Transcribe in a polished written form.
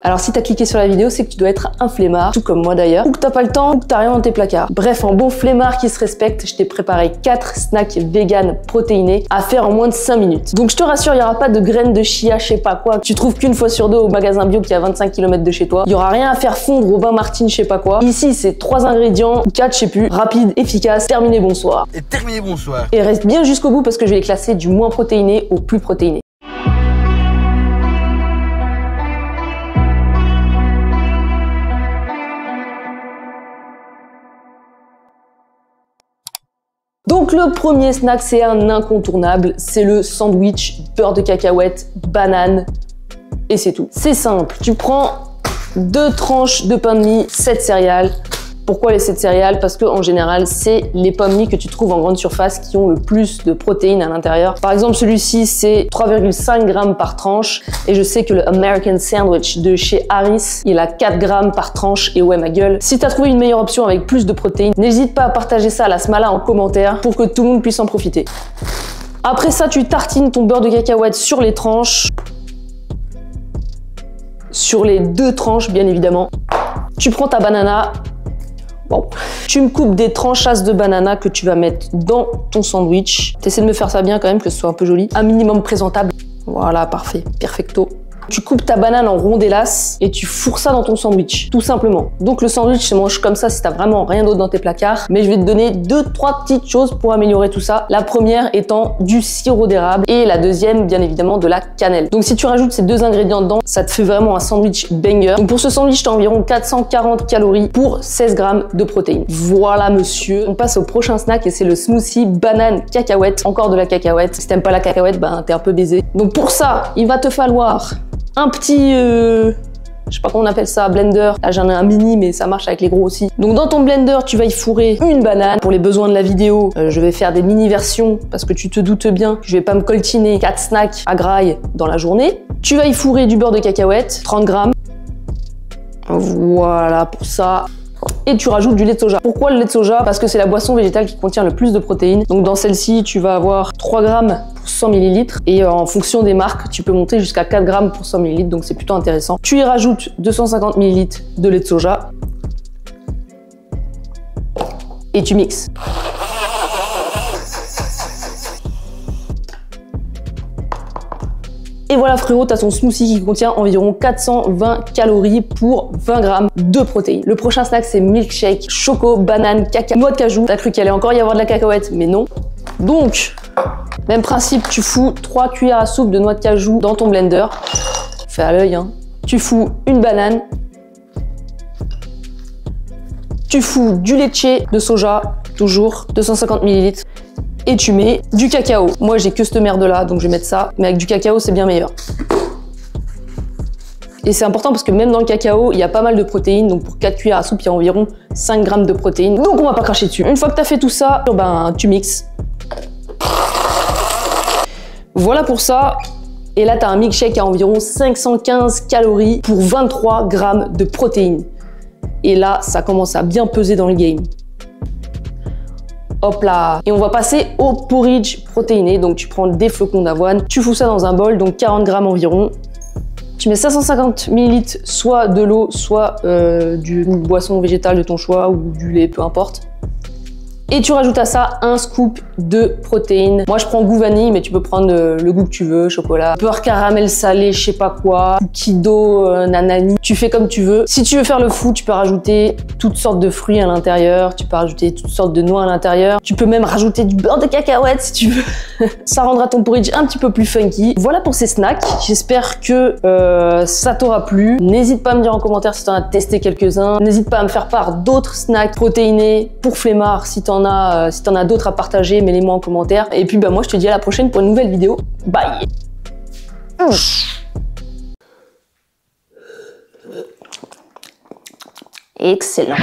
Alors si t'as cliqué sur la vidéo, c'est que tu dois être un flemmard, tout comme moi d'ailleurs, ou que t'as pas le temps, ou que t'as rien dans tes placards. Bref, en bon flemmard qui se respecte, je t'ai préparé 4 snacks vegan protéinés à faire en moins de 5 minutes. Donc je te rassure, il n'y aura pas de graines de chia, je sais pas quoi, que tu trouves qu'une fois sur deux au magasin bio qui est à 25 km de chez toi. Il y aura rien à faire fondre au bain Martine, je sais pas quoi. Ici, c'est 3 ingrédients, 4 je sais plus, rapide, efficace, terminé, bonsoir. Et terminé, bonsoir. Et reste bien jusqu'au bout parce que je vais les classer du moins protéiné au plus protéiné. Donc le premier snack, c'est un incontournable, c'est le sandwich beurre de cacahuète, banane, et c'est tout. C'est simple, tu prends 2 tranches de pain de mie, 7 céréales. Pourquoi les 7 céréales? Parce que en général, c'est les pains de mie que tu trouves en grande surface qui ont le plus de protéines à l'intérieur. Par exemple, celui-ci, c'est 3,5 grammes par tranche. Et je sais que le American Sandwich de chez Harris, il a 4 grammes par tranche. Et ouais, ma gueule. Si t'as trouvé une meilleure option avec plus de protéines, n'hésite pas à partager ça à la Smala en commentaire pour que tout le monde puisse en profiter. Après ça, tu tartines ton beurre de cacahuète sur les tranches. Sur les 2 tranches, bien évidemment. Tu prends ta banana. Bon. Tu me coupes des tranchasses de banana que tu vas mettre dans ton sandwich. T'essaies de me faire ça bien quand même, que ce soit un peu joli. Un minimum présentable. Voilà, parfait. Perfecto. Tu coupes ta banane en rondellas et tu fourres ça dans ton sandwich, tout simplement. Donc le sandwich se mange comme ça si t'as vraiment rien d'autre dans tes placards. Mais je vais te donner 2-3 petites choses pour améliorer tout ça. La première étant du sirop d'érable et la deuxième, bien évidemment, de la cannelle. Donc si tu rajoutes ces 2 ingrédients dedans, ça te fait vraiment un sandwich banger. Donc pour ce sandwich, t'as environ 440 calories pour 16 grammes de protéines. Voilà, monsieur. On passe au prochain snack et c'est le smoothie banane cacahuète. Encore de la cacahuète. Si t'aimes pas la cacahuète, ben t'es un peu baisé. Donc pour ça, il va te falloir un petit, je sais pas comment on appelle ça, blender. Là j'en ai un mini mais ça marche avec les gros aussi. Donc dans ton blender, tu vas y fourrer une banane. Pour les besoins de la vidéo, je vais faire des mini versions parce que tu te doutes bien, je vais pas me coltiner 4 snacks à graille dans la journée. Tu vas y fourrer du beurre de cacahuète, 30 grammes. Voilà pour ça. Et tu rajoutes du lait de soja. Pourquoi le lait de soja? Parce que c'est la boisson végétale qui contient le plus de protéines. Donc dans celle-ci, tu vas avoir 3 grammes pour 100 ml. Et en fonction des marques, tu peux monter jusqu'à 4 grammes pour 100 ml. Donc c'est plutôt intéressant. Tu y rajoutes 250 ml de lait de soja. Et tu mixes. Et voilà frérot, t'as ton smoothie qui contient environ 420 calories pour 20 grammes de protéines. Le prochain snack, c'est milkshake, choco, banane, caca, noix de cajou. T'as cru qu'il allait encore y avoir de la cacahuète, mais non. Donc, même principe, tu fous 3 cuillères à soupe de noix de cajou dans ton blender. Fais à l'œil, hein. Tu fous une banane. Tu fous du leche de soja, toujours 250 ml. Et tu mets du cacao. Moi, j'ai que cette merde là, donc je vais mettre ça. Mais avec du cacao, c'est bien meilleur. Et c'est important parce que même dans le cacao, il y a pas mal de protéines. Donc pour 4 cuillères à soupe, il y a environ 5 grammes de protéines. Donc on va pas cracher dessus. Une fois que tu as fait tout ça, ben, tu mixes. Voilà pour ça. Et là, tu as un milkshake à environ 515 calories pour 23 grammes de protéines. Et là, ça commence à bien peser dans le game. Hop là. Et on va passer au porridge protéiné. Donc tu prends des flocons d'avoine, tu fous ça dans un bol, donc 40 grammes environ. Tu mets 550 ml soit de l'eau, soit d'une boisson végétale de ton choix ou du lait, peu importe. Et tu rajoutes à ça un scoop de protéines. Moi, je prends goût vanille, mais tu peux prendre le goût que tu veux, chocolat, beurre caramel salé, je sais pas quoi, cookie dough, nanani. Tu fais comme tu veux. Si tu veux faire le fou, tu peux rajouter toutes sortes de fruits à l'intérieur. Tu peux rajouter toutes sortes de noix à l'intérieur. Tu peux même rajouter du beurre de cacahuète si tu veux. Ça rendra ton porridge un petit peu plus funky. Voilà pour ces snacks. J'espère que ça t'aura plu. N'hésite pas à me dire en commentaire si t'en as testé quelques-uns. N'hésite pas à me faire part d'autres snacks protéinés pour flemmards si t'en as d'autres à partager, mets-les-moi en commentaire. Et puis bah moi je te dis à la prochaine pour une nouvelle vidéo. Bye. Excellent.